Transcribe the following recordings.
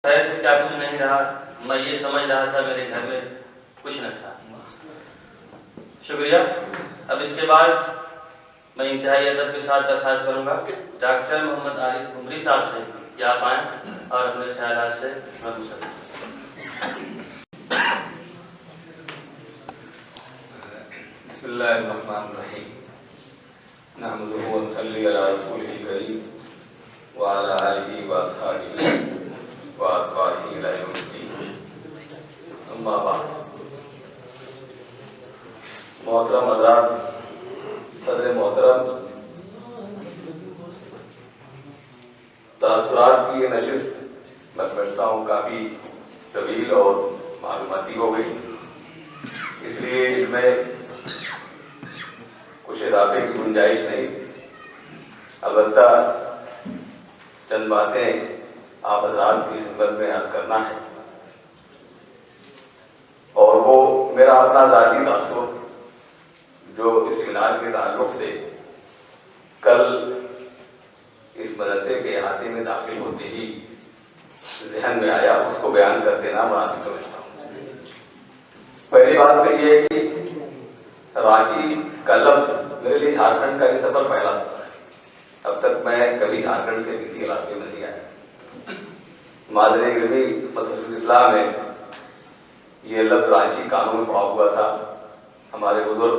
خیر سے کیا کچھ نہیں رہا، میں یہ سمجھ رہا تھا میرے گھر میں کچھ نہ تھا۔ شکریہ۔ اب اس کے بعد میں انتہائی ادب کے ساتھ درخواست کروں گا ڈاکٹر محمد عارف عمری صاحب سے کہ آپ آئیں اور اپنے خیالات سے مدعو کریں۔ بسم اللہ الرحمن الرحیم، نحمدہ ونصلی علی رسولہ الکریم وعلی آلہ واصحابہ واتباعہ الی یوم الدین، اما بعد۔ محترم حضرات، صدر محترم، تاثرات کی یہ نشست میں سمجھتا ہوں کافی طویل اور معلوماتی ہو گئی، اس لیے اس میں کچھ اضافے کی گنجائش نہیں۔ البتہ چند باتیں آپ حضرات کی خدمت میں عرض کرنا ہے، اور وہ میرا اپنا ذاتی تاثر جو اس سیمینار کے تعلق سے کل اس مدرسے کے احاطے میں داخل ہوتے ہی ذہن میں آیا، اس کو بیان کر دینا مناسب سمجھتا ہوں۔ پہلی بات تو یہ ہے کہ رانچی کا لفظ میرے لیے جھارکھنڈ کا یہ سفر پہلا سفر ہے۔ اب تک میں کبھی جھارکھنڈ کے کسی علاقے میں نہیں آیا۔ مادری علمی مدرسۃ الاسلام میں یہ لفظ رانچی قانون میں پڑھا ہوا تھا۔ ہمارے بزرگ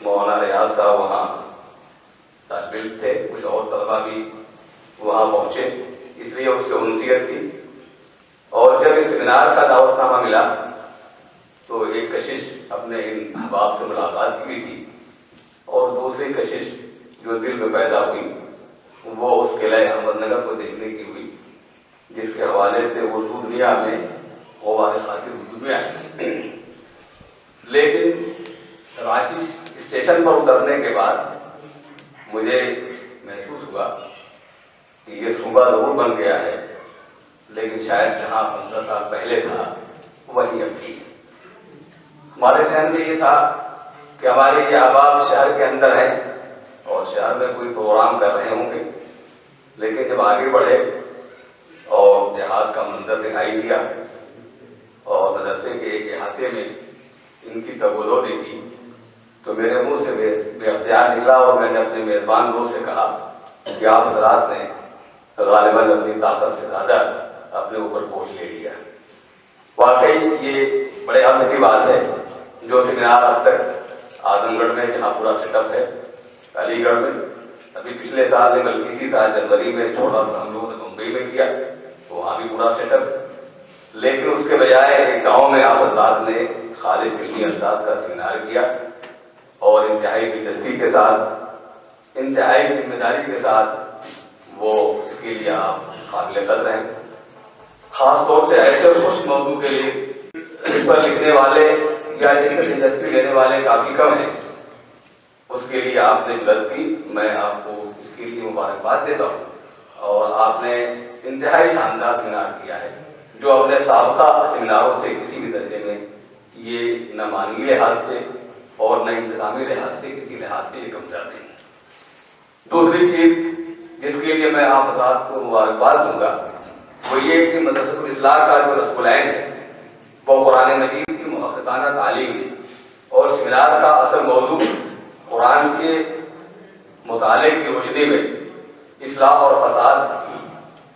مولانا ریاض صاحب وہاں طالب علم تھے، کچھ اور طلبا بھی وہاں پہنچے، اس لیے اس سے انسیت تھی۔ اور جب اس سیمینار کا دعوت نامہ ملا تو ایک کشش اپنے ان احباب سے ملاقات کی تھی، اور دوسری کشش جو دل میں پیدا ہوئی وہ اس قلعہ احمد نگر کو دیکھنے کی ہوئی، جس کے حوالے سے اردو دنیا میں غبار خاطر اردو میں آئی۔ لیکن رانچی اسٹیشن پر اترنے کے بعد مجھے محسوس ہوا کہ یہ صوبہ ضرور بن گیا ہے، لیکن شاید جہاں 15 سال پہلے تھا وہی اب بھی۔ ہمارے ذہن میں یہ تھا کہ ہمارے یہ احباب شہر کے اندر ہیں اور شہر میں کوئی پروگرام کر رہے ہوں گے، لیکن جب آگے بڑھے اور دیہات کا منظر دکھائی دیا اور مدرسے کے ایک احاطے میں ان کی تگ و دو دیکھی تو میرے منہ سے بے اختیار نکلا، اور میں نے اپنے میزبان دوست سے کہا کہ آپ حضرات نے غالباً اپنی طاقت سے زیادہ اپنے اوپر بوجھ لے لیا۔ واقعی یہ بڑے عزم کی بات ہے جو سیمینار اب تک اعظم گڑھ میں جہاں پورا سیٹ اپ ہے، علی گڑھ میں ابھی پچھلے سال میں بلکہ اسی سال جنوری میں چھوٹا سا ہم لوگوں نے ممبئی میں کیا، تو وہاں بھی پورا سیٹ اپ، لیکن اس کے بجائے ایک گاؤں میں آپ حضرات نے خالص علمی انداز کا سیمینار کیا، اور انتہائی دلچسپی کے ساتھ، انتہائی ذمہ داری کے ساتھ وہ اس کے لیے آپ قابل قدر ہیں۔ خاص طور سے ایسے خوش موضوع کے لیے اس پر لکھنے والے یا جس سے دلچسپی لینے والے کافی کم ہیں، اس کے لیے آپ نے جرأت کی، میں آپ کو اس کے لیے مبارکباد دیتا ہوں۔ اور آپ نے انتہائی شاندار سیمینار کیا ہے جو اپنے سابقہ سیمیناروں سے کسی بھی درجے میں یہ نہ معنوی لحاظ سے اور نہ انتظامی لحاظ سے کسی لحاظ سے یہ کمتر نہیں۔ دوسری چیز جس کے لیے میں آپ حضرات کو مبارکباد دوں گا وہ یہ کہ مدرسۃ الاصلاح کا جو رسم العین ہے وہ قرآن مجید کی محققانہ تعلیم ہے، اور سیمینار کا اصل موضوع قرآن کے مطالعے کی روشنی میں اصلاح اور فساد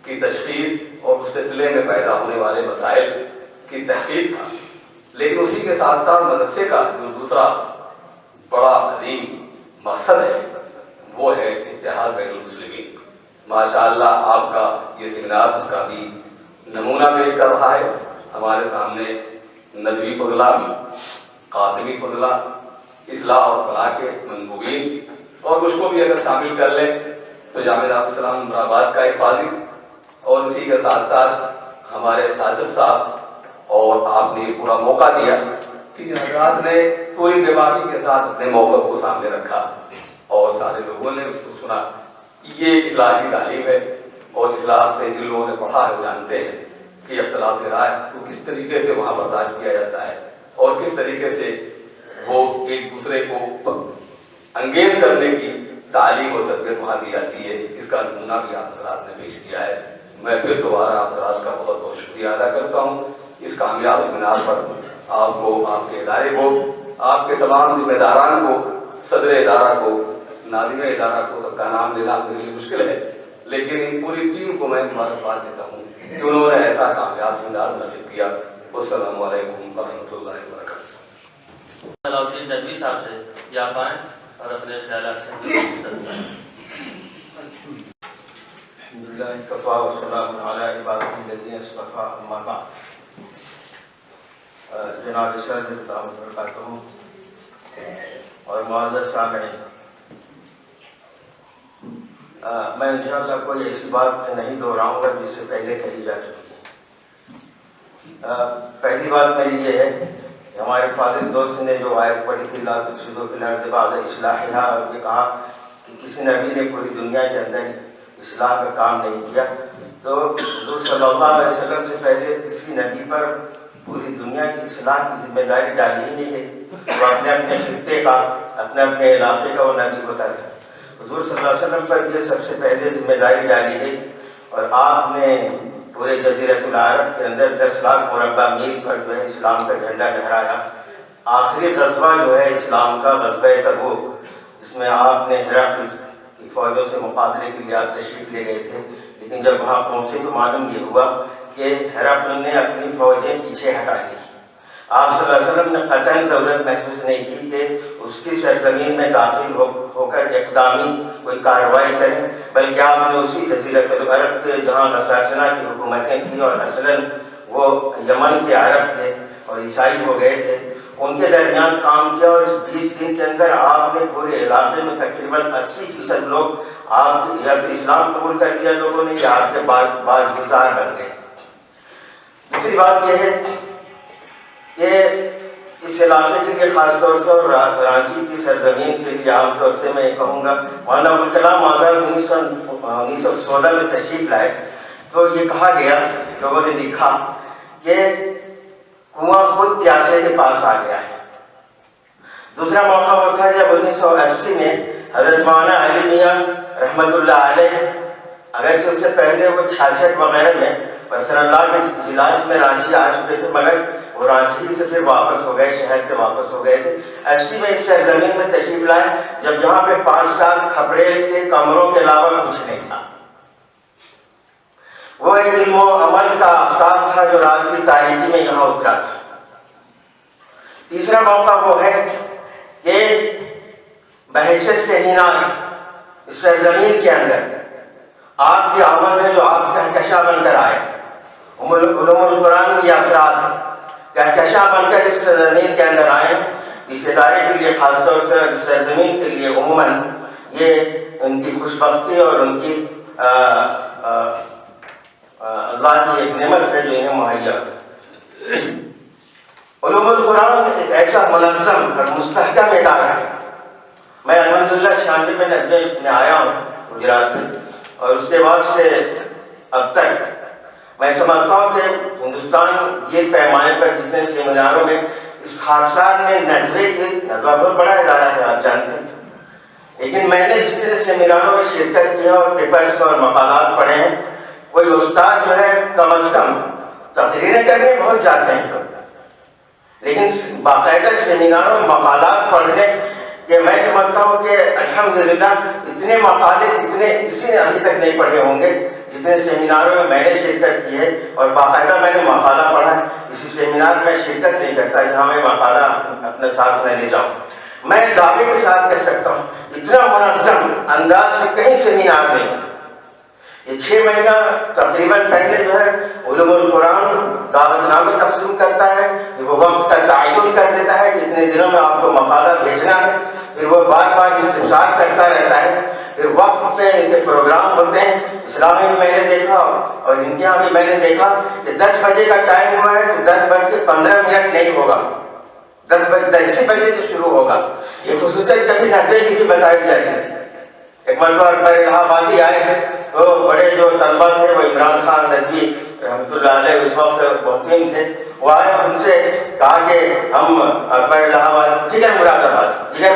کی تشخیص اور اس سلسلے میں پیدا ہونے والے مسائل کی تحقیق تھا۔ لیکن اسی کے ساتھ ساتھ مدرسے کا جو دوسرا بڑا عظیم مقصد ہے وہ ہے اتحاد بین المسلمین۔ ماشاءاللہ آپ کا یہ سیمینار اس کا بھی نمونہ پیش کر رہا ہے۔ ہمارے سامنے ندوی فضلہ، قاسمی فضلہ، اصلاح اور فلاح کے منبوبین، اور مجھ کو بھی اگر شامل کر لیں تو جامعہ دارالسلام السلام امراآباد کا ایک فاضل، اور اسی کے ساتھ ساتھ ہمارے اساتذہ صاحب، اور آپ نے پورا موقع دیا کہ حضرات نے پوری بیباکی کے ساتھ اپنے موقف کو سامنے رکھا اور سارے لوگوں نے اس کو سنا۔ یہ اصلاح کی تعلیم ہے، اور اصلاح سے جن لوگوں نے پڑھا ہے وہ جانتے ہیں کہ اختلاف رائے کو کس طریقے سے وہاں برداشت کیا جاتا ہے، اور کس طریقے سے وہ ایک دوسرے کو انگیز کرنے کی تعلیم و تربیت وہاں دی جاتی ہے۔ اس کا نمونہ بھی آپ حضرات نے پیش کیا ہے۔ میں پھر دوبارہ آپ حضرات کا بہت بہت شکریہ ادا کرتا ہوں اس کامیاب سیمینار پر آپ کو، آپ کے ادارے کو، آپ کے تمام ذمہ داران کو، صدر ادارہ کو، ناظم ادارہ کو، سب کا نام لینا میرے لیے مشکل ہے، لیکن ان پوری ٹیم کو میں مبارکباد دیتا ہوں کہ انہوں نے ایسا کامیاب سیمینار منعقد کیا۔ السلام علیکم ورحمۃ اللہ وبرکاتہ۔ علاؤ الدین ندوی صاحب سے یا پائیں اور اپنے خیالات سے الحمدللہ کفا والسلام علی عبادہ الذین اصطفیٰ، اما بعد۔ جناب صدر دعوت برکاتہ اور معزز سامعین، میں انشاءاللہ کوئی ایسی بات نہیں دہراؤں گا جس سے پہلے کہی جا چکی ہے۔ پہلی بات میری یہ ہے کہ ہمارے فاضل دوست نے جو آیت پڑھی تھی لا تفسدوا فی الارض بعد اصلاحها، اور یہ کہا کہ کسی نبی نے پوری دنیا کے اندر اصلاح کا کام نہیں کیا، تو حضور صلی اللہ علیہ وسلم سے پہلے کسی نبی پر پوری دنیا کی اصلاح کی ذمہ داری ڈالی ہی نہیں ہے۔ وہ اپنے اپنے خطے کا، اپنے اپنے علاقے کا وہ نبی ہوتا تھا۔ حضور صلی اللہ علیہ وسلم پر یہ سب سے پہلے ذمہ داری ڈالی گئی، اور آپ نے پورے جزیرۃ العرب کے اندر 10 لاکھ مربع میل پر جو ہے اسلام کا جھنڈا لہرایا۔ آخری غزوہ جو ہے اسلام کا غزوہ تبوک، جس میں آپ نے ہرقل کی فوجوں سے مقابلے کے لیے آپ تشریف لے گئے تھے، لیکن جب وہاں پہنچے تو معلوم یہ ہوا کہ ہرقل نے اپنی فوجیں پیچھے ہٹا لی۔ آپ صلی اللہ علیہ وسلم نے قطعاً ضرورت محسوس نہیں کی کہ اس کی سرزمین میں داخل ہو کر اقدامی کوئی کارروائی کریں، بلکہ آپ نے اسی جزیرۃ العرب کے جہاں غساسنہ کی حکومتیں تھیں اور اصلاً وہ یمن کے عرب تھے اور عیسائی ہو گئے تھے، ان کے درمیان کام کیا، اور اس 20 دن کے اندر آپ نے پورے علاقے میں تقریباً 80% لوگ آپ یا تو اسلام قبول کر لیا لوگوں نے، یا آپ کے بعد گزار بن گئے۔ دوسری بات یہ ہے کہ اس علاقے کے لیے خاص طور سے اور رانچی کی سرزمین کے لیے عام طور سے میں یہ کہوں گا، مولانا ابوالکلام آزاد 1916 میں تشریف لائے تو یہ کہا گیا، لوگوں نے لکھا کہ کنواں خود پیاسے کے پاس آ گیا ہے۔ دوسرا موقع وہ تھا جب 1980 میں حضرت مولانا علی میاں رحمۃ اللہ علیہ، اگرچہ اس سے پہلے وہ 66 وغیرہ میں پرسن اللہ کے اجلاس میں رانچی آ چکے تھے، مگر وہ رانچی ہی سے پھر واپس ہو گئے، شہر سے واپس ہو گئے تھے۔ 80 میں اس سرزمین میں تشریف لائے جب یہاں پہ 5-7 کھپڑیل کے کمروں کے علاوہ کچھ نہیں تھا۔ وہ ایک علم و عمل کا آفتاب تھا جو رات کی تاریکی میں یہاں اترا تھا۔ تیسرا موقع وہ ہے کہ بحیثیت سیمینار اس سرزمین کے اندر آپ کی آمد ہے جو آپ کہکشاں بن کر آئے، علوم القرآن کی افراد کہکشاں بن کر اس سرزمین کے اندر آئے۔ اس ادارے کے لیے خاص طور سے اس سرزمین کے لیے عموماً یہ ان کی خوش بختی اور ان کی اللہ کی ایک نعمت ہے جو انہیں مہیا۔ علوم القرآن ایک ایسا منظم اور مستحکم ادارہ ہے۔ میں الحمدللہ 96 میں ندوے میں آیا ہوں گجرات سے، اور اس کے بعد سے اب تک میں سمجھتا ہوں کہ ہندوستان یہ پیمانے پر جتنے سیمیناروں میں اس خاکسار نے ندوہ بہت بڑا ادارہ ہے آپ جانتے ہیں، لیکن میں نے جتنے سیمیناروں میں شرکت کی ہے اور پیپرز اور مقالات پڑھے ہیں، کوئی استاد جو ہے کم از کم تقریریں کرنے بہت جاتے ہیں، لیکن باقاعدہ سیمیناروں میں مقالات پڑھنے کہ میں سمجھتا ہوں کہ الحمدللہ اتنے مقالے کسی نے ابھی تک نہیں پڑھے ہوں گے جتنے سیمیناروں میں نے شرکت کی ہے، اور باقاعدہ میں نے مقالہ پڑھا ہے۔ کسی سیمینار میں شرکت نہیں کرتا جہاں میں مقالہ اپنے ساتھ نہ لے جاؤں۔ میں دعوے کے ساتھ کہہ سکتا ہوں اتنا منظم انداز سے کہیں سیمینار نہیں ہوتا۔ یہ 6 مہینہ تقریباً پہلے جو ہے علوم القرآن دعوت نامہ تقسیم کرتا ہے، پھر وہ وقت کا تعین کر دیتا ہے کہ اتنے دنوں میں آپ کو مقالہ بھیجنا ہے، پھر وہ بار بار استفسار کرتا رہتا ہے، پھر وقت پہ ان کے پروگرام ہوتے ہیں۔ اسلامی میں نے دیکھا اور ان کے یہاں بھی میں نے دیکھا کہ 10 بجے کا ٹائم ہوا ہے تو 10:15 نہیں ہوگا، 10 بجے تو شروع ہوگا۔ یہ خصوصیت کبھی ندوے کی بھی بتائی جاتی تھی۔ ایک مرتبہ اکبر الہ آبادی آئے تو بڑے جو طلبہ تھے، وہ عمران خان ندوی رحمۃ اللہ علیہ اس وقت محتم تھے، وہ آئے ان سے کہا کہ ہم اکبر الہ آباد جگر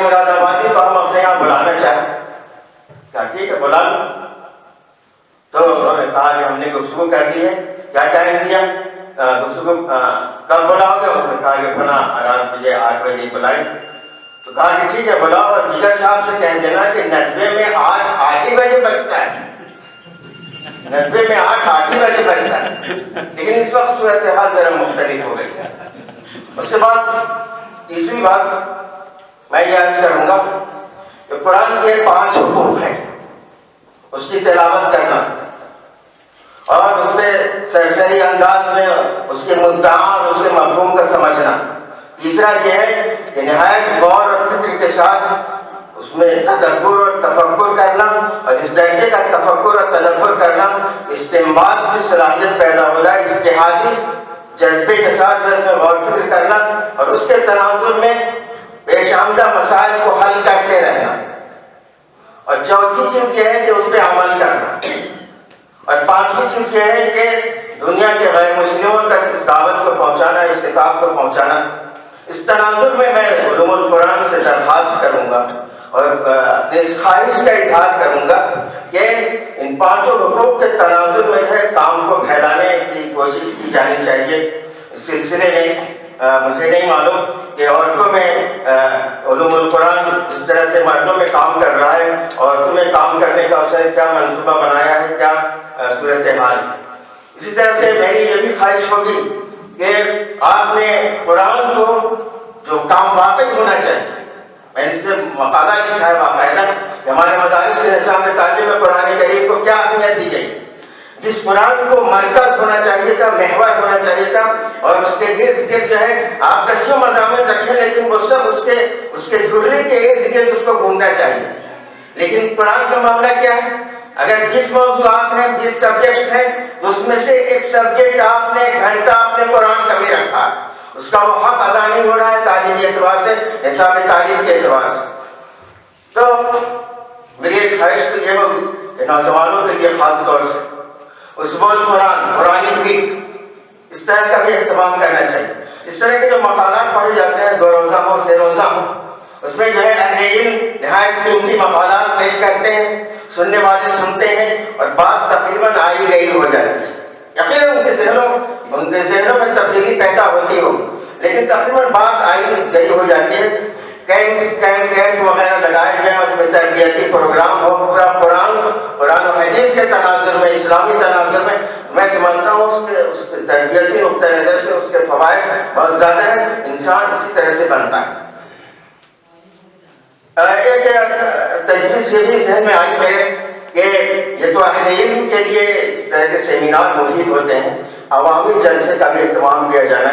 مراد آبادی کو ہم اپنے یہاں بلانا چاہتے ہیں۔ کہا ٹھیک ہے بلا لو۔ تو انہوں نے کہا کہ ہم نے گفتگو کر لی ہے، کیا ٹائم دیا، گفتگو کب بلاؤ گے؟ اس نے کہا کہ بنا رات بجے 8 بجے بلائیں. تو کہا کہ ٹھیک ہے بلاؤ، اور جگر صاحب سے کہہ دینا کہ 90 میں 8 ہی بجے بجتا ہے، 90 میں 8 ہی بجے بجتا ہے. لیکن اس وقت صورتحال ذرا مختلف ہو گئی ہے. اس کے بعد تیسری بات میں یہ عرض کروں گا کہ قرآن کے 5 حقوق ہیں، اس کی تلاوت کرنا اور اس میں سرسری انداز میں اس کے مدعا اور اس کے مفہوم کا سمجھنا. تیسرا یہ ہے کہ نہایت غور اور فکر کے ساتھ اس میں تدبر اور تفکر کرنا، اور اس درجے کا تفکر اور تدبر کرنا استنباط کی صلاحیت پیدا ہو جائے، اجتہادی جذبے کے ساتھ اس میں غور فکر کرنا اور اس کے تناظر میں پیش آمدہ مسائل کو حل کرتے رہنا. اور چوتھی چیز یہ ہے کہ اس پہ عمل کرنا. اور 5ویں چیز یہ ہے کہ دنیا کے غیر مسلموں تک اس دعوت کو پہنچانا، اس کتاب کو پہنچانا. اس تناظر میں علوم القرآن سے درخواست کروں گا اور اپنے اس خواہش کا اظہار کروں گا کہ ان 5 حقوق کے تناظر میں ہے کام کو پھیلانے کی کوشش کی جانی چاہیے. اس سلسلے میں مجھے نہیں معلوم کہ عورتوں میں علوم القرآن اس طرح سے مردوں میں کام کر رہا ہے، اور تمہیں کام کرنے کا اس نے کیا منصوبہ بنایا ہے، کیا صورتحال ہے. اسی طرح سے میری یہ بھی خواہش ہوگی کہ آپ نے قرآن کو جو کام واقعی ہونا چاہیے، میں نے اس پہ مقالہ لکھا ہے باقاعدہ کہ ہمارے مدارس کے نظام تعلیم میں قرآن کریم کو کیا اہمیت دی گئی. جس قرآن کو مرکز ہونا چاہیے تھا، محور ہونا چاہیے تھا، اور اس کے ارد گرد جو ہے آپ 10 مضامین رکھیں لیکن وہ سب اس کے جھرے کے ارد گرد اس کو گھومنا چاہیے. لیکن قرآن کا معاملہ کیا ہے؟ اگر 20 موضوعات ہیں، 20 سبجیکٹس ہیں، تو اس میں سے ایک سبجیکٹ آپ نے گھنٹہ اپنے قرآن کا بھی رکھا، اس کا وہ حق ادا نہیں ہو رہا ہے تعلیمی اعتبار سے، نصاب تعلیم کے اعتبار سے. تو میری ایک خواہش تو یہ ہوگی کہ نوجوانوں کے لیے خاص طور سے اسبوع قرآن، قرآن ویک، اس طرح کا بھی اہتمام کرنا چاہیے. اس طرح کے جو مقالات پڑھے جاتے ہیں 2 روزہ ہو 3 روزہ ہو، اس میں جو ہے اہل علم نہایت قیمتی مقالات پیش کرتے ہیں، سننے والے سنتے ہیں اور بات تقریباً آئی گئی ہو جاتی ہے. یقیناً ان کے ذہنوں میں تبدیلی پیدا ہوتی ہو، لیکن تقریباً بات آئی گئی ہو جاتی ہے. کیمپ وغیرہ لگائے گئے، اس میں تربیتی پروگرام ہو، پورا قرآن و حدیث کے تناظر میں، اسلامی تناظر میں سمجھتا ہوں اس کے تربیتی نقطہ نظر سے اس کے فوائد بہت زیادہ ہیں. انسان اسی طرح سے بنتا ہے. ایک تجویز یہ بھی ذہن میں آئی میرے کہ یہ تو اہل علم کے لیے اس طرح کے سیمینار مفید ہوتے ہیں، عوامی جلسے کا بھی اہتمام کیا جانا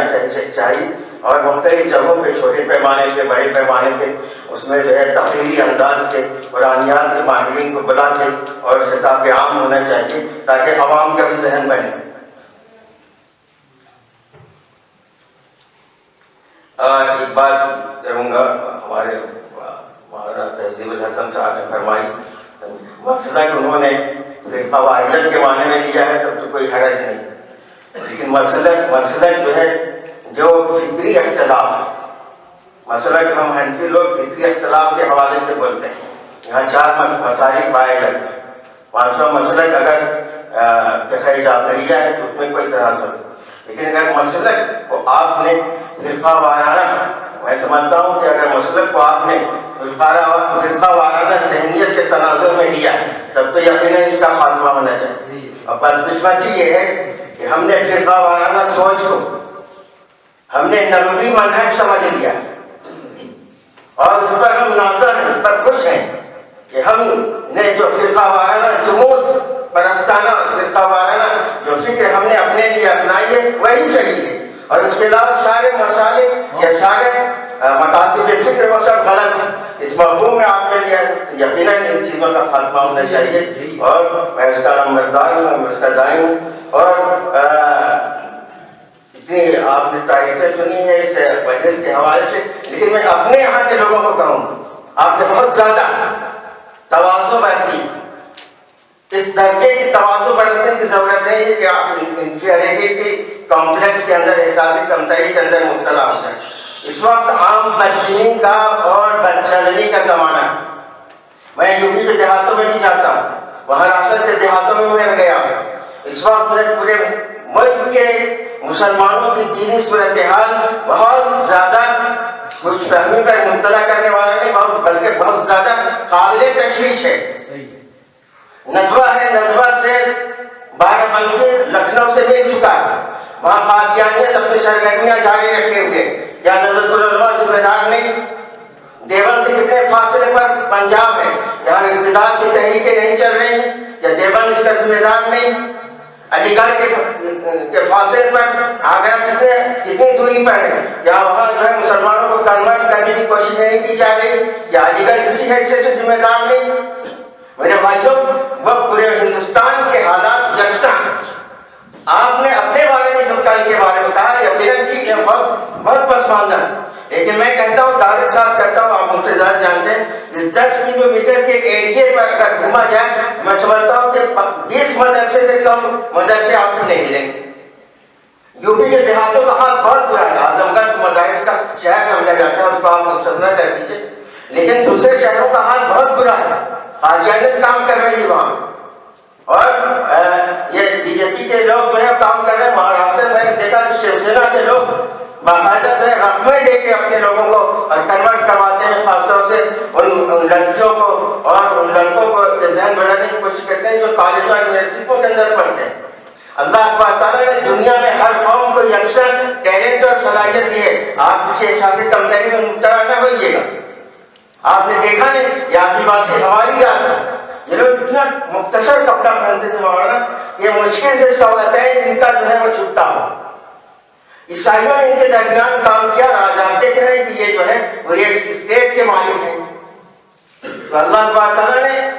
چاہیے، اور مختلف جگہوں پہ چھوٹے پیمانے پہ، بڑے پیمانے پہ اس میں جو ہے تقریری انداز کے قرآنیات کے ماہرین کو بلا کے اور خطاب عام ہونا چاہیے تاکہ عوام کا بھی ذہن بنے. ایک بات کروں گا، ہمارے مولانا تہذیب الحسن صاحب نے فرمائی مسئلہ کہ انہوں نے فرقہ واریت کے معنی میں لیا ہے تب تو کوئی حرج نہیں، لیکن مسئلہ جو ہے جو فطری اختلاف ہے، مسئلہ کہ ہم حنفی لوگ فطری اختلاف کے حوالے سے بولتے ہیں، یہاں 4 مسالک پائے جاتے ہیں. 5واں مسلک اگر فقہ جعفریہ ہے تو اس میں کوئی تنازع نہیں، لیکن اگر مسلک کو آپ نے فرقہ وارانہ، میں سمجھتا ہوں کہ اگر مسلک کو آپ نے فرقہ وارانہ ذہنیت کے تناظر میں لیا تب تو یقیناً اس کا خاتمہ ہونا چاہیے. اور بدقسمتی یہ ہے کہ ہم نے فرقہ وارانہ سوچ کو ہم نے نبوی منہج سمجھ لیا اور اس پر ہم ناظر ہیں، اس پر خوش ہیں کہ ہم نے جو فرقہ وارانہ جمود پرستانہ فرقہ وارانہ جو فکر ہم نے اپنے لیے اپنائی ہے وہی صحیح ہے، اور اس کے علاوہ سارے مسالک یا سارے مکاتب فکر وہ سب غلط ہیں. اس مفہوم میں آپ نے لیا یقیناً ان چیزوں کا خاتمہ ہونا چاہیے، اور میں اس کا نمبردار ہوں، میں اس کا دائی ہوں. اور اتنی آپ نے تعریفیں سنی ہیں اس مجلس کے حوالے سے، لیکن میں اپنے یہاں کے لوگوں کو کہوں گا آپ نے بہت زیادہ تواضع برتی. اس درجے کی تواضع برتنے کی ضرورت نہیں ہے کہ آپ انفیریٹی کمپلیکس کے اندر، احساسی کمتری کے اندر مبتلا ہو جائیں. اس وقت عام بددینی کا اور بدچلنی کا زمانہ ہے. میں یو پی کے دیہاتوں میں بھی جاتا ہوں، مہاراشٹر کے دیہاتوں میں میں گیا ہوں، اس وقت پورے ملک کے مسلمانوں کی دینی صورتحال بہت زیادہ کچھ فہمی پر مبتلا کرنے والا نہیں، بلکہ بہت زیادہ قابل تشویش ہے۔ ندوہ ہے، ندوہ سے بارہ بنکی لکھنؤ سے مل چکا ہے، وہاں قادیانیت اپنی سرگرمیاں جاری رکھے ہوئے، یا نظرۃ العلماء ذمہ دار نہیں؟ دیوبند سے کتنے فاصلے پر پنجاب ہے، یہاں اقتدار کی تحریکیں نہیں چل رہی ہیں، یا دیوبند اس کا ذمہ دار نہیں؟ علی گڑھ کے فاصلے پر آگرہ کتنی دوری پر ہے، یا وہاں جو ہے مسلمانوں کو کنورٹ کرنے کی کوشش نہیں کی جا رہی، یا علی گڑھ کسی حیثیت سے ذمہ دار نہیں؟ میرے بھائیوں، وہ پورے ہندوستان کے حالات یکساں ہیں۔ آپ نے اپنے بارے میں جو کل کے بارے میں کہا یقیناً ٹھیک ہے، بہت پسماندہ ہے، لیکن میں کہتا ہوں، طارق صاحب کہتا ہوں، آپ مجھ سے زیادہ جانتے ہیں، اس 10 کلومیٹر کے ایریے پر اگر گھوما جائے، میں سمجھتا ہوں کہ 20 مدرسے سے کم مدرسے آپ کو نہیں ملیں گے۔ یوپی کے دیہاتوں کا حال بہت برا ہے، اعظم گڑھ مدارس کا شہر سمجھا جاتا ہے، اس کو آپ مستثنیٰ کر دیجیے، لیکن دوسرے شہروں کا حال بہت برا ہے، قادیانیت کام کر رہی ہے وہاں، اور یہ بی جے پی کے لوگ جو ہے کام کر رہے ہیں۔ مہاراشٹر میں نے دیکھا کہ شیو سینا کے لوگ باقاعدہ جو ہے رقمیں دے کے اپنے لوگوں کو اور کنورٹ کرواتے ہیں، خاص طور سے ان لڑکیوں کو اور ان لڑکوں کو ذہن بدلنے کی کوشش کرتے ہیں جو کالجوں اور یونیورسٹیوں کے اندر پڑھتے ہیں۔ اللہ تعالیٰ نے دنیا میں ہر قوم کو یکساں ٹیلنٹ اور صلاحیت دی ہے، آپ کسی احساس کمتری میں مبتلا نہ ہوئیے گا۔ آپ نے دیکھا نہیں، یہ آدیواسی ہماری ریاست، یہ لوگ اتنا مختصر کپڑا پہنتے تھے مولانا، یہ مشکل سے سہولتیں ان کا جو ہے وہ چھپتا ہو۔ عیسائیوں نے ان کے درمیان کام کیا، اور آج آپ دیکھ رہے ہیں کہ یہ جو ہے وہ ایک اسٹیٹ کے مالک ہیں۔ تو اللہ تعالیٰ نے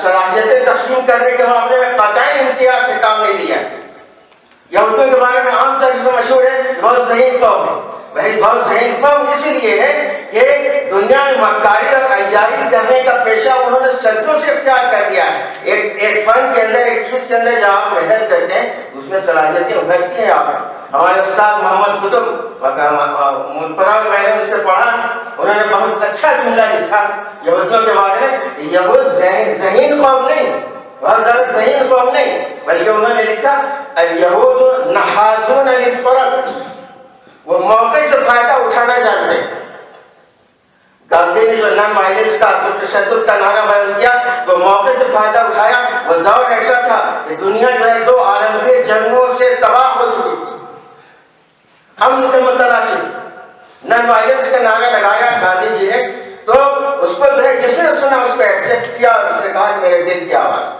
صلاحیتیں تقسیم کرنے کے معاملے میں قطعی امتیاز سے کام نہیں لیا۔ یہودیوں کے بارے میں عام طور سے مشہور ہے بہت ذہین قوم ہے، وہی بہت ذہین قوم اس لیے ہے کہ دنیا میں مکاری اور عیاری کرنے کا پیشہ انہوں نے صدیوں سے اختیار کر لیا ہے۔ ایک فن کے اندر، ایک چیز کے اندر جب آپ محنت کرتے ہیں اس میں صلاحیتیں ابھرتی ہیں۔ آپ ہمارے استاد محمد قطب ملپورہ میں نے ان سے پڑھا، انہوں نے بہت اچھا جملہ لکھا یہودیوں کے بارے میں، یہود ذہین قوم نہیں، بہت زیادہ ذہین قوم نہیں، بلکہ انہوں نے لکھا الیہود نحاسون للفرص، وہ موقع سے فائدہ اٹھانا جانتے ہیں۔ گاندھی نے جو نان وائلنس کا تشدد کا نعرہ بلند کیا، وہ موقع سے فائدہ اٹھایا۔ وہ دور ایسا تھا کہ دنیا جو ہے 2 عالمگیر جنگوں سے تباہ ہو چکی تھی، ہم کے متلاشی تھے۔ نان وائلنس کا نعرہ لگایا گاندھی جی نے، تو اس کو جو ہے جس نے سنا اس کو ایکسپٹ کیا، اور اس نے کہا میرے دل کی آواز۔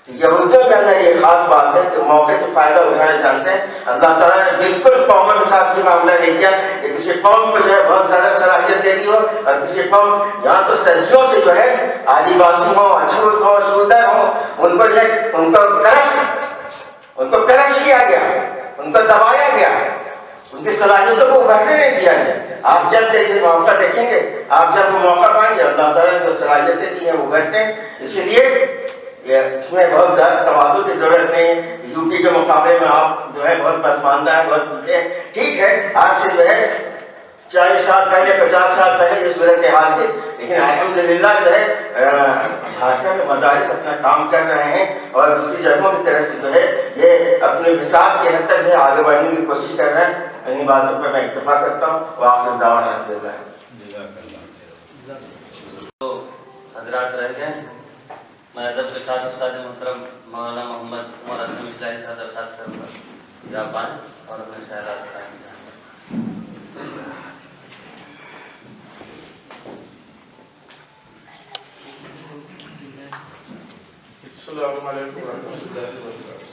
یہودیوں کے اندر یہ خاص بات ہے کہ موقع سے فائدہ اٹھانا جانتے ہیں۔ اللہ تعالیٰ نے بالکل قوموں کے ساتھ یہ معاملہ نہیں کیا کہ کسی قوم کو جو ہے بہت زیادہ صلاحیت دے دی ہو، اور کسی قوم یہاں تو صدیوں سے جو ہے آدیواسی ہوں، اچھوت ہوں، شودر ہوں، ان کو جو ہے ان کو کرش کیا گیا، ان کو دبایا گیا، ان کی صلاحیتوں کو ابھرنے نہیں دیا گیا۔ آپ جب دیکھیں موقع دیکھیں گے، آپ جب وہ موقع پائیں گے، اللہ تعالیٰ نے جو صلاحیتیں دی ہیں وہ ابھرتے ہیں۔ اسی لیے اس میں بہت زیادہ تواضع کی ضرورت نہیں ہے۔ یوپی کے مقابلے میں آپ جو ہے بہت پسماندہ ہیں، بہت پیچھے ہیں، ٹھیک ہے، آج سے جو ہے 40 سال پہلے، 50 سال پہلے یہ صورتحال تھی، لیکن الحمدللہ جو ہے جھارکھنڈ میں مدارس اپنا کام کر رہے ہیں، اور دوسری جگہوں کی طرف سے جو ہے یہ اپنے مثال کی حد تک بھی آگے بڑھنے کی کوشش کر رہے ہیں۔ انہیں باتوں پر میں اتفاق کرتا ہوں۔ وآخر دعوانا الحمدللہ۔ تو حضرات رہ گئے، میں ادب کے ساتھ استاد محترم مولانا محمد عمر اسلم اصلاحی صاحب درخواست کروں گا کہ آپ آئیں اور اپنے خیالات بتائیں۔ السلام علیکم ورحمۃ اللہ وبرکاتہ۔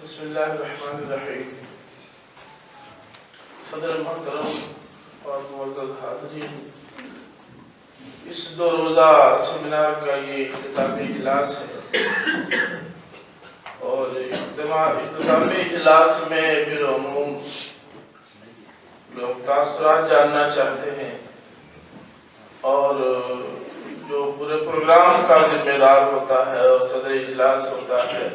بسم اللہ الرحمن الرحیم۔ صدر محترم اور معزز حاضرین، اس 2 روزہ سیمینار کا یہ اختتامی اجلاس ہے، اور اختتامی اجلاس میں بالعموم لوگ تاثرات جاننا چاہتے ہیں، اور جو پورے پروگرام کا ذمہ دار ہوتا ہے اور صدر اجلاس ہوتا ہے،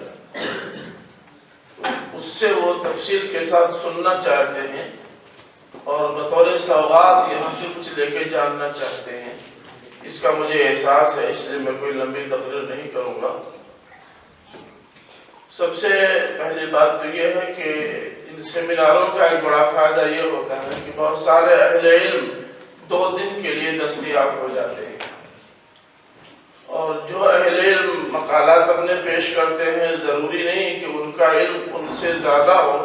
اس سے وہ تفصیل کے ساتھ سننا چاہتے ہیں، اور بطور سوغات یہاں سے کچھ لے کے جاننا چاہتے ہیں۔ اس کا مجھے احساس ہے، اس لیے میں کوئی لمبی تقریر نہیں کروں گا۔ سب سے پہلی بات تو یہ ہے کہ ان سیمیناروں کا ایک بڑا فائدہ یہ ہوتا ہے کہ بہت سارے اہل علم 2 دن کے لیے دستیاب ہو جاتے ہیں، اور جو اہل علم مقالات اپنے پیش کرتے ہیں ضروری نہیں کہ ان کا علم ان سے زیادہ ہو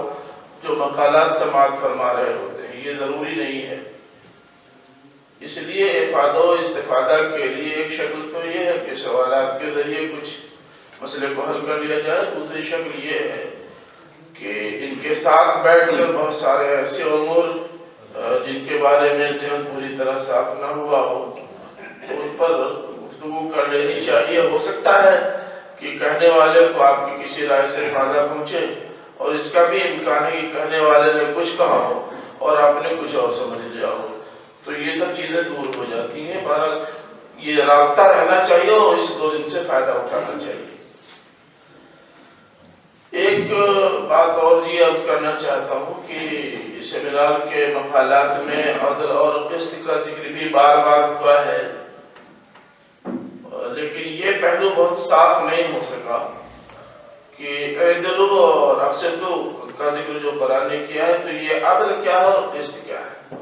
جو مقالات سماعت فرما رہے ہوتے ہیں، یہ ضروری نہیں ہے۔ اس لیے افادہ و استفادہ کے لیے ایک شکل تو یہ ہے کہ سوالات کے ذریعے کچھ مسئلے کو حل کر لیا جائے، دوسری شکل یہ ہے کہ ان کے ساتھ بیٹھ کر بہت سارے ایسے امور جن کے بارے میں ذہن پوری طرح صاف نہ ہوا ہو تو ان پر گفتگو کر لینی چاہیے۔ ہو سکتا ہے کہ کہنے والے کو آپ کی کسی رائے سے فائدہ پہنچے، اور اس کا بھی امکان ہے کہ کہنے والے نے کچھ کہا ہو اور آپ نے کچھ اور سمجھ لیا ہو، تو یہ سب چیزیں دور ہو جاتی ہیں۔ بہرحال یہ رابطہ رہنا چاہیے اور اس 2 دن سے فائدہ اٹھانا چاہیے۔ ایک بات اور یہ عرض کرنا چاہتا ہوں کہ سیمینار کے مقالات میں عدل اور قسط کا ذکر بھی بار بار ہوا ہے، لیکن یہ پہلو بہت صاف نہیں ہو سکا کہ عدل اور اقسط کا ذکر جو قرآن نے کیا ہے تو یہ عدل کیا ہے اور قسط کیا ہے؟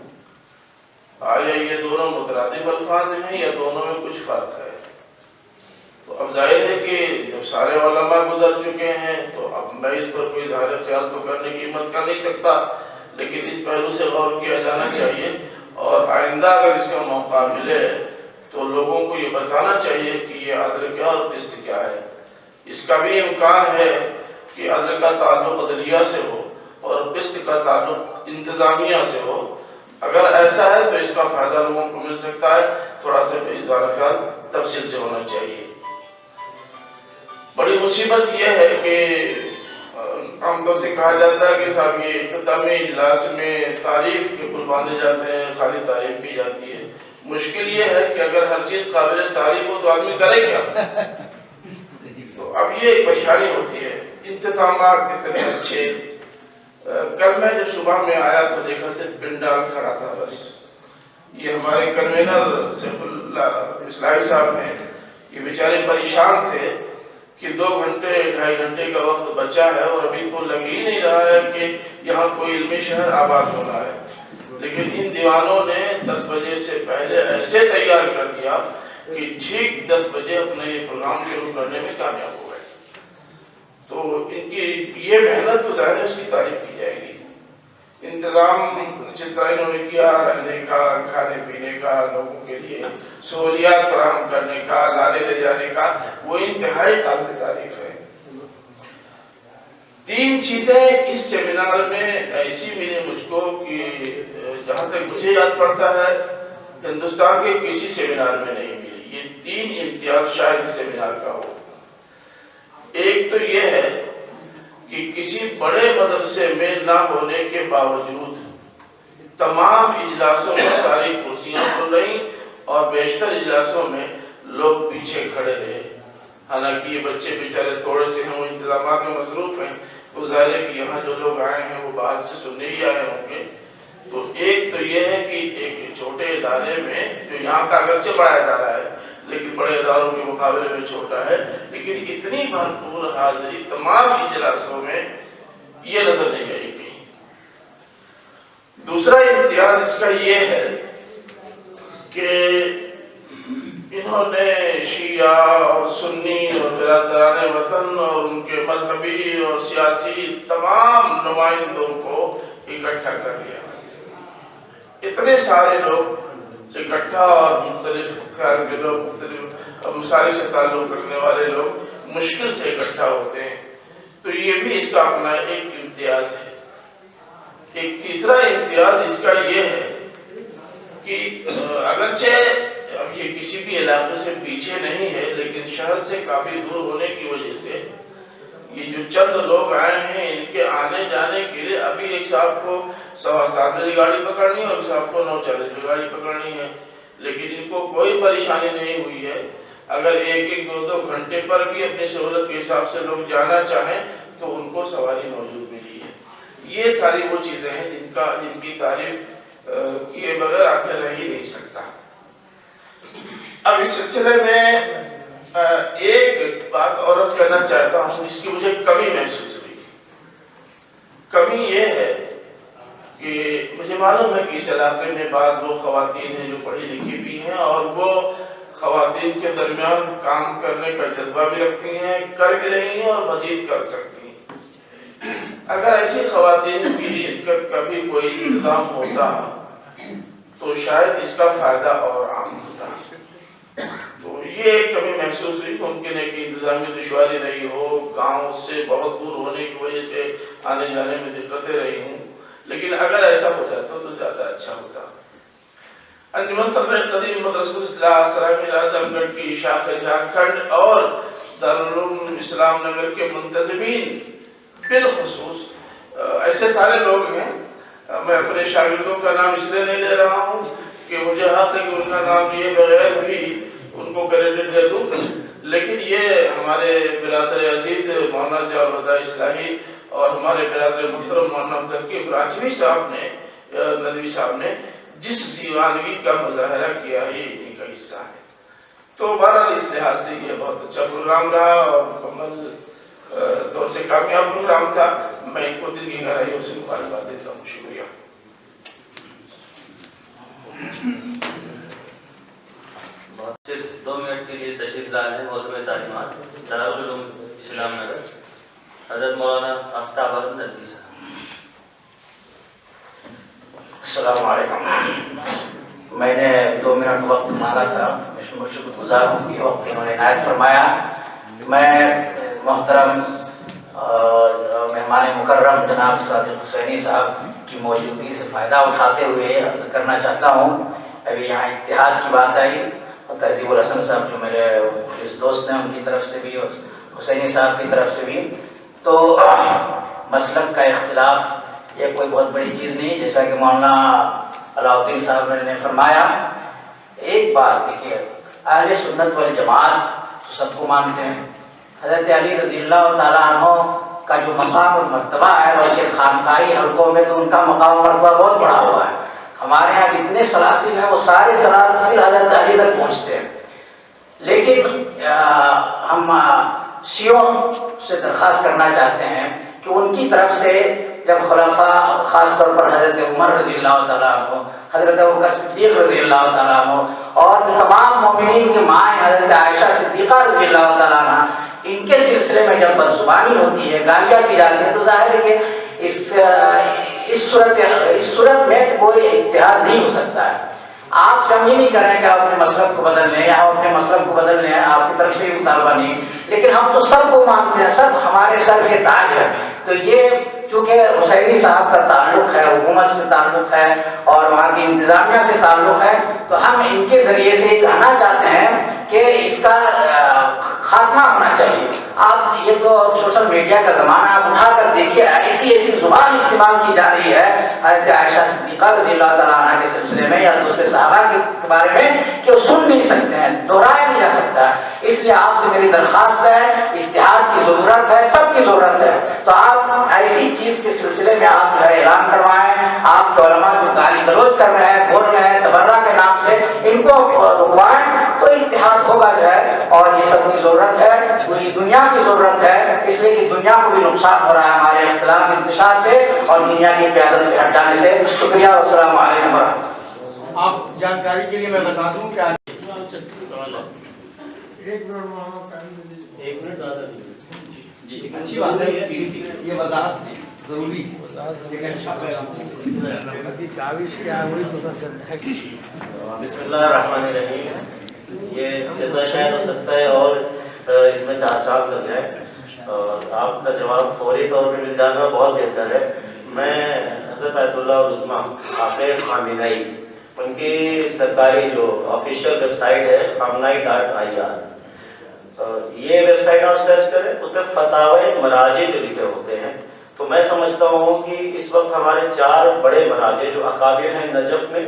آیا یہ دونوں مترادف الفاظ ہیں یا دونوں میں کچھ فرق ہے؟ تو اب ظاہر ہے کہ جب سارے علماء گزر چکے ہیں تو اب میں اس پر کوئی اظہار خیال تو کرنے کی ہمت کر نہیں سکتا، لیکن اس پہلو سے غور کیا جانا چاہیے، اور آئندہ اگر اس کا موقع ملے تو لوگوں کو یہ بتانا چاہیے کہ یہ عدل کیا اور قسط کیا ہے۔ اس کا بھی امکان ہے کہ عدل کا تعلق عدلیہ سے ہو اور قسط کا تعلق انتظامیہ سے ہو۔ اگر ایسا ہے تو اس کا فائدہ لوگوں کو مل سکتا ہے، تھوڑا سا اظہار خیال تفصیل سے ہونا چاہیے۔ بڑی مصیبت یہ ہے کہ عام طور سے کہا جاتا ہے کہ صاحب یہ اختتامی اجلاس میں تعریف کے پل باندھے جاتے ہیں، خالی تعریف کی جاتی ہے۔ مشکل یہ ہے کہ اگر ہر چیز قابل تعریف ہو تو آدمی کرے کیا؟ تو اب یہ ایک پریشانی ہوتی ہے۔ انتظامات اتنے اچھے، کل میں جب صبح میں آیا تو دیکھا صرف پنڈال کھڑا تھا بس۔ یہ ہمارے کنوینر سیف اللہ اصلاحی صاحب ہیں، یہ بیچارے پریشان تھے کہ 2 گھنٹے 2.5 گھنٹے کا وقت بچا ہے اور ابھی تو لگ ہی نہیں رہا ہے کہ یہاں کوئی علمی شہر آباد ہونا ہے، لیکن ان دیوانوں نے 10 بجے سے پہلے ایسے تیار کر دیا کہ ٹھیک 10 بجے اپنا یہ پروگرام شروع کرنے میں کامیاب ہو گئے۔ تو ان کی یہ محنت تو ظاہر ہے اس کی تعریف کی جائے گی۔ انتظام جس طرح انہوں نے کیا، رہنے کا، کھانے پینے کا، لوگوں کے لیے سہولیات فراہم کرنے کا، لانے لے جانے کا، وہ انتہائی قابل تعریف ہے۔ 3 چیزیں اس سیمینار میں ایسی ملی مجھ کو کہ جہاں تک مجھے یاد پڑتا ہے ہندوستان کے کسی سیمینار میں نہیں ملی۔ یہ 3 امتیاز شاید اس سیمینار کا ہو۔ ایک تو یہ ہے کہ کسی بڑے مدرسے میں نہ ہونے کے باوجود تمام اجلاسوں میں ساری کرسیاں کھل رہی اور بیشتر اجلاسوں میں لوگ پیچھے کھڑے رہے۔ حالانکہ یہ بچے بیچارے تھوڑے سے ہیں، وہ انتظامات میں مصروف ہیں، تو ظاہر ہے کہ یہاں جو لوگ آئے ہیں وہ باہر سے سننے ہی آئے ہوں گے۔ تو ایک تو یہ ہے کہ ایک چھوٹے ادارے میں جو یہاں کا اگرچہ بڑا ادارہ ہے لیکن بڑے اداروں کے مقابلے میں چھوٹا ہے، لیکن اتنی بھرپور حاضری تمام اجلاسوں میں یہ نظر نہیں آئی کہیں۔ دوسرا امتیاز اس کا یہ ہے کہ انہوں نے شیعہ اور سنی اور برادران وطن اور ان کے مذہبی اور سیاسی تمام نمائندوں کو اکٹھا کر لیا۔ اتنے سارے لوگ اکٹھا اور مختلف خیال کے لوگ، مختلف مسائل سے تعلق رکھنے والے لوگ مشکل سے اکٹھا ہوتے ہیں، تو یہ بھی اس کا اپنا ایک امتیاز ہے۔ ایک تیسرا امتیاز اس کا یہ ہے کہ اگرچہ اب یہ کسی بھی علاقے سے پیچھے نہیں ہے، لیکن شہر سے کافی دور ہونے کی وجہ سے یہ جو چند لوگ آئے ہیں ان کے آنے جانے کے لیے ابھی ایک صاحب کو 7:15 بجے گاڑی پکڑنی ہے اور ایک صاحب کو 9:40 پہ گاڑی پکڑنی ہے، لیکن ان کو کوئی پریشانی نہیں ہوئی ہے۔ اگر 1-2 گھنٹے پر بھی اپنی سہولت کے حساب سے لوگ جانا چاہیں تو ان کو سواری موجود ملی ہے۔ یہ ساری وہ چیزیں ہیں جن کی تعریف کیے بغیر آدمی رہ ہی نہیں سکتا۔ اب اس سلسلے میں ایک بات اور عرض کرنا چاہتا ہوں جس کی مجھے کمی محسوس ہوئی. کمی یہ ہے کہ مجھے معلوم ہے کہ اس علاقے میں بعض وہ خواتین ہیں جو پڑھی لکھی بھی ہیں اور وہ خواتین کے درمیان کام کرنے کا جذبہ بھی رکھتی ہیں, کر بھی رہی ہیں اور مزید کر سکتی ہیں. اگر ایسی خواتین کی شرکت کا بھی کوئی انتظام ہوتا تو شاید اس کا فائدہ اور عام ہوتا. تو یہ ایک کمی محسوس ہوئی. ممکن ہے کہ انتظامی دشواری رہی ہو, گاؤں سے بہت دور ہونے کی وجہ سے آنے جانے میں دقتیں رہی ہوں, لیکن اگر ایسا ہو جاتا تو زیادہ اچھا ہوتا. انجمن طلبہ قدیم مدرسۃ الاصلاح سرائی اعظم گڑھ کی شاخ جھارکھنڈ اور دارالعلوم اسلام نگر کے منتظمین بالخصوص ایسے سارے لوگ ہیں. میں اپنے شاگردوں کا نام اس لیے نہیں لے رہا ہوں کہ مجھے حق ہے کہ ان کا نام لیے بغیر بھی ان کو کریڈٹ دے دوں, لیکن یہ ہمارے برادر عزیز مولانا ضیاء الہدیٰ اصلاحی اور ہمارے برادر محترم مولانا عبدالحکیم راجوی صاحب نے, ندوی صاحب نے جس دیوانگی کا مظاہرہ کیا ہے یہ انہی کا حصہ ہے. تو بہرحال اس لحاظ سے یہ بہت اچھا پروگرام رہا اور مکمل طور سے کامیاب پروگرام تھا. میں ان کو دل کی گہرائیوں سے مبارکباد دیتا ہوں. شکریہ. صرف 2 منٹ کے لیے تشریف لائے ہیں محترم تعلیمات دارالعلوم اسلام نگر حضرت مولانا آفتاب احمد ندوی صاحب. السلام علیکم. میں نے 2 منٹ وقت مانگا تھا. میں شکر گزار ہوں کہ وقت انہوں نے عنایت فرمایا. میں محترم مہمان مکرم جناب صادق حسینی صاحب کی موجودگی سے فائدہ اٹھاتے ہوئے عرض کرنا چاہتا ہوں. ابھی یہاں اتحاد کی بات آئی اور تہذیب الحسن صاحب جو میرے اس دوست ہیں ان کی طرف سے بھی اور حسینی صاحب کی طرف سے بھی, تو مسلک کا اختلاف یہ کوئی بہت بڑی چیز نہیں. جیسا کہ مولانا علاء الدین صاحب نے فرمایا, ایک بات دیکھیے, اہل سنت والجماعت تو سب کو مانتے ہیں. حضرت علی رضی اللہ تعالیٰ عنہ کا جو مقام اور مرتبہ ہے بلکہ خانقاہی حلقوں میں تو ان کا مقام اور مرتبہ بہت بڑا ہوا ہے. ہمارے یہاں جتنے سلاسل ہیں وہ سارے سلاسل حضرت علی تک پہنچتے ہیں. لیکن ہم شیعوں سے درخواست کرنا چاہتے ہیں کہ ان کی طرف سے جب خلفاء خاص طور پر حضرت عمر رضی اللہ تعالیٰ عنہ, حضرت ابوبکر صدیق رضی اللہ تعالیٰ عنہ اور تمام مومنین کی مائیں حضرت عائشہ صدیقہ رضی اللہ تعالیٰ عنہ, ان کے سلسلے میں جب بدزبانی ہوتی ہے, گالیاں دی جاتی ہیں, تو ظاہر ہے کہ اس صورت میں کوئی اتحاد نہیں ہو سکتا ہے. آپ سے ہم یہ نہیں کر رہے ہیں کہ آپ اپنے مسلک کو بدل لیں یا ہم اپنے مسلک کو بدل لیں, آپ کی طرف سے بھی مطالبہ نہیں, لیکن ہم تو سب کو مانتے ہیں, سب ہمارے سر کے تاج ہیں. تو یہ چونکہ حسینی صاحب کا تعلق ہے, حکومت سے تعلق ہے اور وہاں کی انتظامیہ سے تعلق ہے, تو ہم ان کے ذریعے سے کہنا چاہتے ہیں کہ اس کا خاتمہ ہونا چاہیے. آپ یہ تو سوشل میڈیا کا زمانہ, آپ اٹھا کر دیکھیے ایسی زبان استعمال کی جا رہی ہے حضرت عائشہ صدیقہ رضی اللہ تعالیٰ عنہ کے سلسلے میں یا دوسرے صحابہ کے بارے میں کہ وہ سن نہیں سکتے ہیں, دہرایا نہیں جا سکتا ہے. اس لیے آپ سے میری درخواست ہے, اتحاد کی ضرورت ہے, سب کی ضرورت ہے. تو آپ ایسی چیز کے سلسلے میں آپ جو ہے اعلان کروائیں. آپ کے علماء جو گالی گلوچ کر رہے ہیں, بول رہے ہیں تبرہ کے نام سے, ان کو رکوائیں تو اتحاد ہوگا جو ہے. اور یہ سب کی ضرورت ہے, پوری دنیا کی ضرورت ہے, اس لیے کہ دنیا کو بھی نقصان ہو رہا ہے ہمارے اختلاف انتشار سے اور دنیا کی قیادت سے ہٹ جانے سے. شکریہ, السلام علیکم ورحمۃ اللہ. آپ جانکاری کے لیے میں بتا دوں کہ ایک منٹ اچھی بات ہے, یہ وضاحت ضروری ہے. بسم اللہ الرحمن الرحیم. یہ خطہ شاید ہو سکتا ہے اور اس میں 4 چاپ لگ جائے, اور آپ کا جواب فوری طور پہ مل جانا بہت بہتر ہے. میں حضرت آیت اللہ العظمیٰ آخر خامنائی, ان کی سرکاری جو آفیشیل ویب سائٹ ہے khamenei.ir, یہ ویب سائٹ آپ سرچ کریں, اس پہ فتاوی مراجع جو لکھے ہوتے ہیں. تو میں سمجھتا ہوں کہ اس وقت ہمارے 4 بڑے مراجع جو اکابر ہیں نجف میں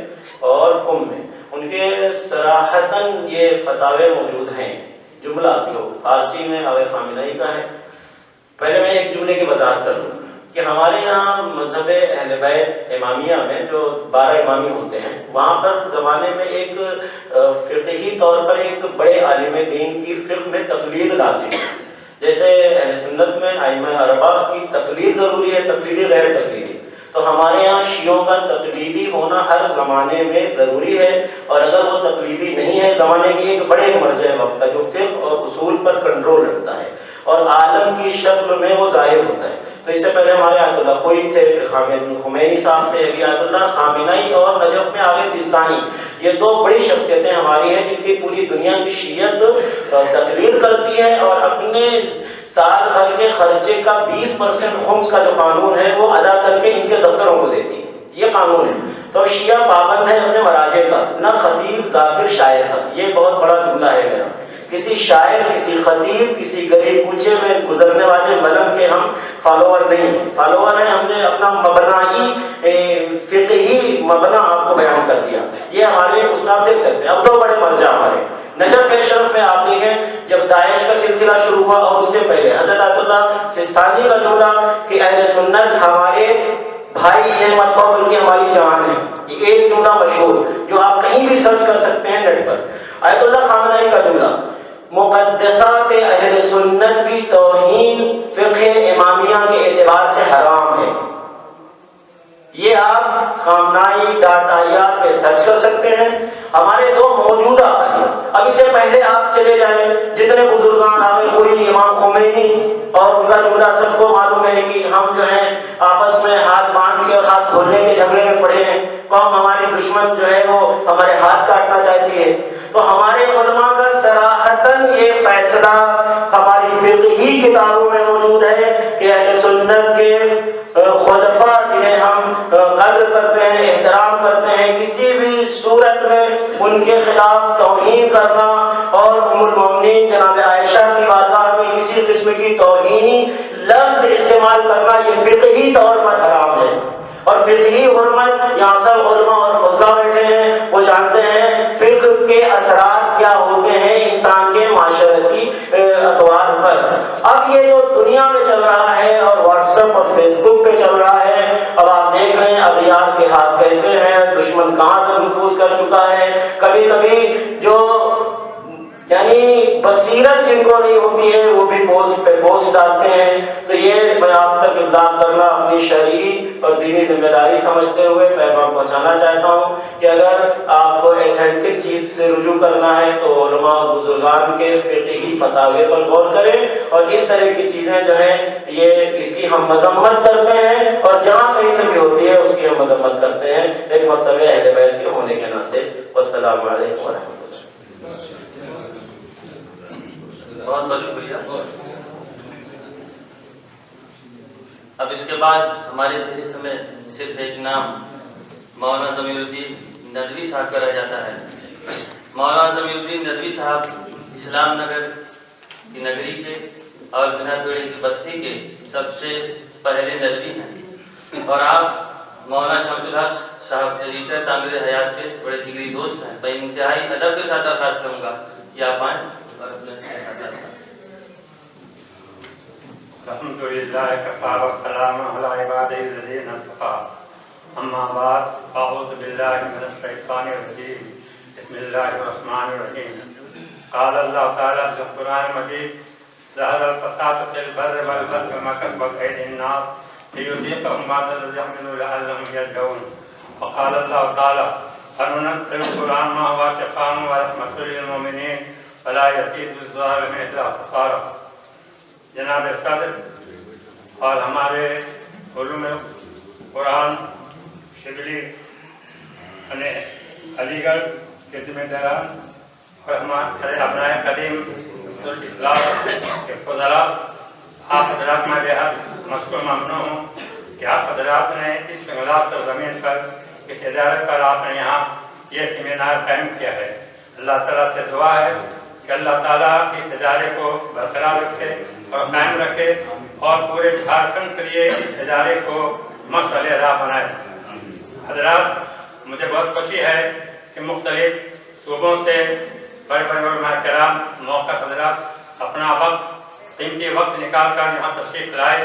اور قم میں, ان کے صراحتاً یہ فتاوی موجود ہیں. جملہ جو فارسی میں آغا خامنائی کا ہے. پہلے میں ایک جملے کی وضاحت کر دوں. کہ ہمارے یہاں مذہب اہل بیت امامیہ میں جو 12 امامی ہوتے ہیں، وہاں پر زمانے میں ایک فقہی طور پر ایک بڑے عالم دین کی فقہ میں تقلید لازم ہے. جیسے اہل سنت میں ائمہ اربعہ کی تقلید ضروری ہے، تقلیدی غیر تقلیدی، تو ہمارے یہاں شیعوں کا تقلیدی ہونا ہر زمانے میں ضروری ہے. اور اگر وہ تقلیدی نہیں ہے، زمانے کی ایک بڑے مرجع وقت کا جو فقہ اور اصول پر کنٹرول رکھتا ہے اور عالم کی شکل میں وہ ظاہر ہوتا ہے. تو اس سے پہلے ہمارے آیت اللہ خوئی تھے، خمینی صاحب تھے، ابھی آیت اللہ خامنئی اور نجف میں آگے سیستانی، یہ 2 بڑی شخصیتیں ہماری ہیں جن کی پوری دنیا کی شیعت تقلید کرتی ہے اور اپنے سال بھر کے خرچے کا 20% خمس کا جو قانون ہے وہ ادا کر کے ان کے دفتروں کو دیتی ہے. یہ قانون ہے. تو شیعہ پابند ہے اپنے مراجع کا، نہ خطیب ذاکر شاعر کا. یہ بہت بڑا جملہ ہے میرا. کسی شاعر، کسی خطیب، کسی گلی کوچے میں گزرنے والے ملم کے ہم فالوور نہیں ہیں. فالوور ہیں، ہم نے اپنا مبنائی فقہی مبنا آپ کو بیان کر دیا. یہ ہمارے اس میں آپ دیکھ سکتے ہیں. اب 2 بڑے مرجع ہمارے نجف شرف میں آپ دیکھیں، جب داعش کا سلسلہ شروع ہوا اور اس سے پہلے حضرت آیت اللہ سیستانی کا جملہ کہ اہل سنت ہمارے بھائی ہیں، مت کہو بلکہ ہماری جان ہے، یہ ایک جملہ مشہور جو آپ کہیں بھی سرچ کر سکتے ہیں نیٹ پر. آیت اللہ خامنئی کا جملہ مقدسات اہل سنت کی توہین فقہ امامیہ کے اعتبار سے حرام ہے. یہ آپ خامنائی.ir پہ سرچ کر سکتے ہیں. ہمارے 2 موجودہ عالم، اب اس سے پہلے آپ چلے جائیں جتنے بزرگان آئے، کوئی امام خمینی اور ان کا جملہ سب کو معلوم ہے کہ ہم جو ہیں آپس میں ہاتھ باندھ کے اور ہاتھ کھولنے کے جھگڑے میں پڑے ہیں. قوم ہماری دشمن جو ہے وہ ہمارے ہاتھ کاٹنا چاہتی ہے. تو ہمارے علماء کا صراحتاً یہ فیصلہ ہماری فقہی کتابوں میں موجود ہے کہ اہل سنت کے خلفاء جنہیں ہم قدر کرتے ہیں، احترام کرتے ہیں، کسی بھی صورت میں ان کے خلاف توہین کرنا اور ام المؤمنین جناب عائشہ کی بارگاہ میں کسی قسم کی توہینی لفظ استعمال کرنا یہ فقہی طور پر حرام ہے. اور فقہی حرمت، یہاں سب علماء اور فضلاء بیٹھے ہیں، وہ جانتے ہیں فقہ کے اثرات کیا ہوتے ہیں انسان کے معاشرتی اطوار پر. اب یہ جو دنیا میں چل رہا ہے اور واٹس ایپ اور فیس بک پہ چل رہا ہے، اب آپ دیکھ رہے ہیں اغیار کے ہاتھ کیسے ہیں، دشمن کہاں تک نفوذ کر چکا ہے. کبھی کبھی جو یعنی بصیرت جن کو نہیں ہوتی ہے وہ بھی پوسٹ پہ پوسٹ ڈالتے ہیں. تو یہ میں آپ تک ابلاغ کرنا اپنی شرعی اور دینی ذمہ داری سمجھتے ہوئے پیغام پہنچانا چاہتا ہوں کہ اگر آپ کو ایتھینٹک چیز سے رجوع کرنا ہے تو علماء اور بزرگان کے فقہی فتاوی پر غور کریں. اور اس طرح کی چیزیں جو ہیں یہ اس کی ہم مذمت کرتے ہیں اور جہاں کہیں سے بھی ہوتی ہے اس کی ہم مذمت کرتے ہیں ایک مرتبہ اہل بیت کے ہونے کے ناطے. والسلام علیکم ورحمۃ اللہ. بہت بہت شکریہ. اب اس کے بعد ہمارے فہرست میں صرف ایک نام مولانا ضمیر الدین ندوی صاحب کا رہ جاتا ہے. مولانا ضمیر الدین ندوی صاحب اسلام نگر کی نگری کے اور بنا پیڑی کی بستی کے سب سے پہلے ندوی ہیں اور آپ مولانا شمس الحق صاحب ایڈیٹر تعمیر حیات کے بڑے جگری دوست ہیں. میں انتہائی ادب کے ساتھ درخواست کروں گا کہ آپ آئیں اور اپنے الحمد للہ کفا والسلام علی عبادہ الذین اصطفیٰ. اما بعد اعوذ باللہ من الشیطان الرجیم. بسم اللہ الرحمن الرحیم. قال اللہ تعالیٰ فی القرآن المجید ظہر الفساد فی البر والبحر بما کسبت ایدی الناس لیذیقہم بعض الذی عملوا لعلہم یرجعون. وقال اللہ تعالیٰ وننزل القرآن ما هو شفاء ورحمۃ للمؤمنین ولا یزید الظالمین الا خسارا. جناب صدر اور ہمارے علوم قرآن شبلی علی گڑھ کے ذمہ داران اور ہمارے ابنائے قدیم اسلام کے فضلاء، آپ حضرات میں بےحد مشکور ممنون ہوں کہ آپ حضرات نے اس انقلاب سرزمین پر اس ادارے پر آپ نے یہاں یہ سیمینار قائم کیا ہے. اللہ تعالیٰ سے دعا ہے کہ اللہ تعالیٰ اس ادارے کو برقرار رکھے اور قائم رکھے اور پورے جھارکھنڈ کے لیے اس ادارے کو مشعل راہ بنائے. حضرات مجھے بہت خوشی ہے کہ مختلف صوبوں سے بڑے بڑے علماء کرام موقع حضرات اپنا وقت قیمتی وقت نکال کر یہاں تشریف لائے.